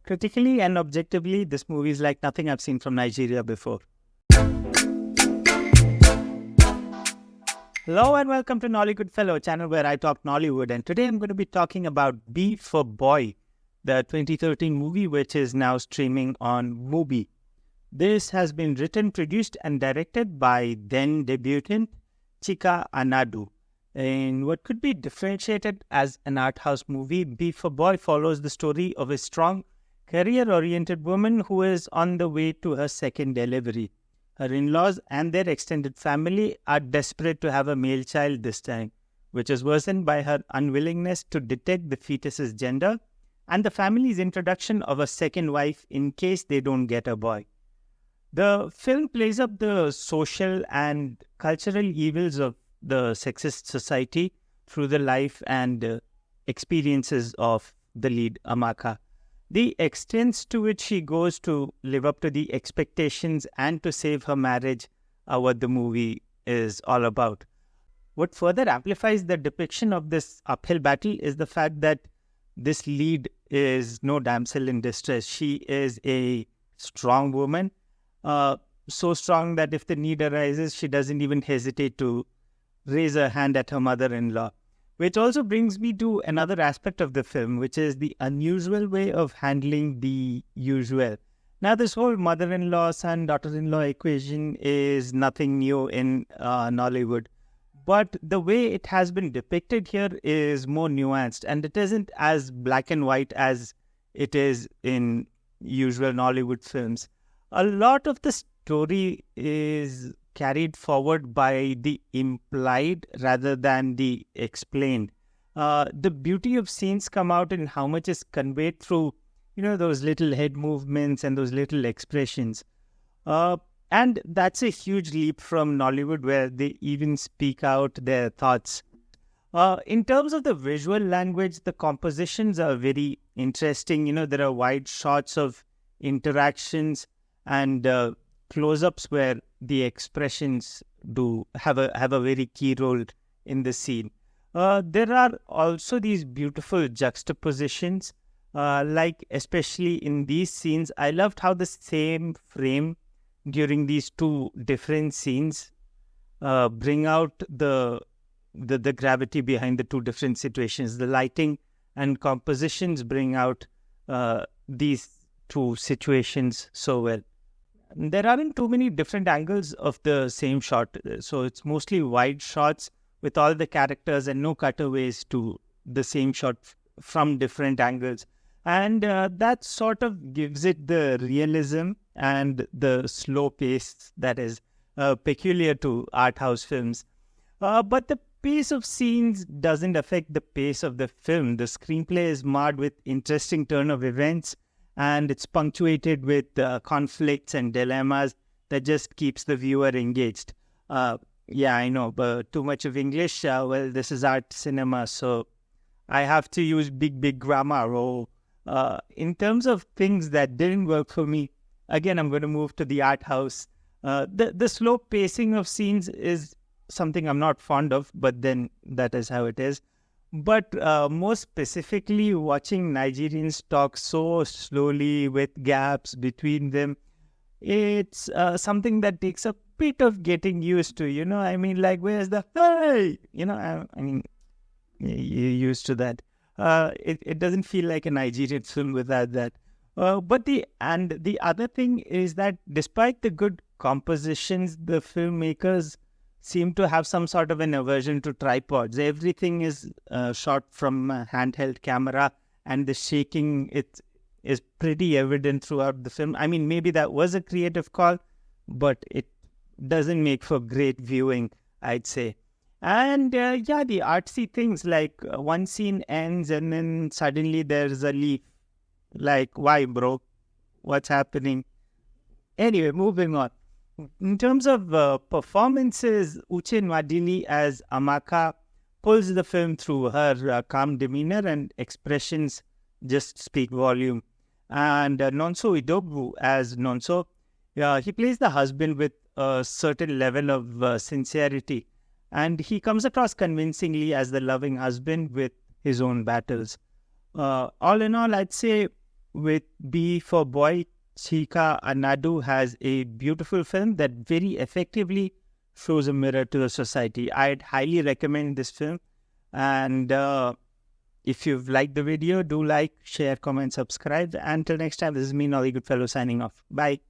Critically and objectively, this movie is like nothing I've seen from Nigeria before. Hello and welcome to Nollywood Fellow, channel where I talk Nollywood. And today I'm going to be talking about B for Boy, the 2013 movie which is now streaming on Mubi. This has been written, produced and directed by then debutant Chika Anadu. In what could be differentiated as an art house movie, B for Boy follows the story of a strong, career-oriented woman who is on the way to her second delivery. Her in-laws and their extended family are desperate to have a male child this time, which is worsened by her unwillingness to detect the fetus's gender and the family's introduction of a second wife in case they don't get a boy. The film plays up the social and cultural evils of the sexist society through the life and experiences of the lead, Amaka. The extents to which she goes to live up to the expectations and to save her marriage are what the movie is all about. What further amplifies the depiction of this uphill battle is the fact that this lead is no damsel in distress. She is a strong woman, so strong that if the need arises, she doesn't even hesitate to raise her hand at her mother-in-law. Which also brings me to another aspect of the film, which is the unusual way of handling the usual. Now, this whole mother-in-law, son, daughter-in-law equation is nothing new in Nollywood. But the way it has been depicted here is more nuanced, and it isn't as black and white as it is in usual Nollywood films. A lot of the story is carried forward by the implied rather than the explained. The beauty of scenes come out in how much is conveyed through, those little head movements and those little expressions. And that's a huge leap from Nollywood, where they even speak out their thoughts. In terms of the visual language, the compositions are very interesting. There are wide shots of interactions and close-ups where the expressions do have a very key role in the scene. There are also these beautiful juxtapositions, like especially in these scenes. I loved how the same frame during these two different scenes bring out the gravity behind the two different situations. The lighting and compositions bring out these two situations so well. There aren't too many different angles of the same shot, so it's mostly wide shots with all the characters and no cutaways to the same shot from different angles. And that sort of gives it the realism and the slow pace that is peculiar to art house films. But the pace of scenes doesn't affect the pace of the film. The screenplay is marred with interesting turn of events, and it's punctuated with conflicts and dilemmas that just keeps the viewer engaged. Yeah, I know, but too much of English. Well, this is art cinema, so I have to use big grammar. In terms of things that didn't work for me, again, I'm going to move to the art house. The slow pacing of scenes is something I'm not fond of, but then that is how it is. But more specifically, watching Nigerians talk so slowly with gaps between them, it's something that takes a bit of getting used to, like, where's the hey? You're used to that. It doesn't feel like a Nigerian film without that. But the other thing is that despite the good compositions, the filmmakers seem to have some sort of an aversion to tripods. Everything is shot from a handheld camera, and the shaking is pretty evident throughout the film. I mean, maybe that was a creative call, but it doesn't make for great viewing, I'd say. And the artsy things, like one scene ends and then suddenly there's a leaf. Like, why, bro? What's happening? Anyway, moving on. In terms of performances, Uche Nwadili as Amaka pulls the film through. Her calm demeanor and expressions just speak volume. And Nonso Odogwu as Nonso, he plays the husband with a certain level of sincerity. And he comes across convincingly as the loving husband with his own battles. All in all, I'd say with B for Boy, Chika Anadu has a beautiful film that very effectively shows a mirror to the society. I'd highly recommend this film. And if you've liked the video, do like, share, comment, subscribe. Until next time, this is me, Nolly Goodfellow, signing off. Bye.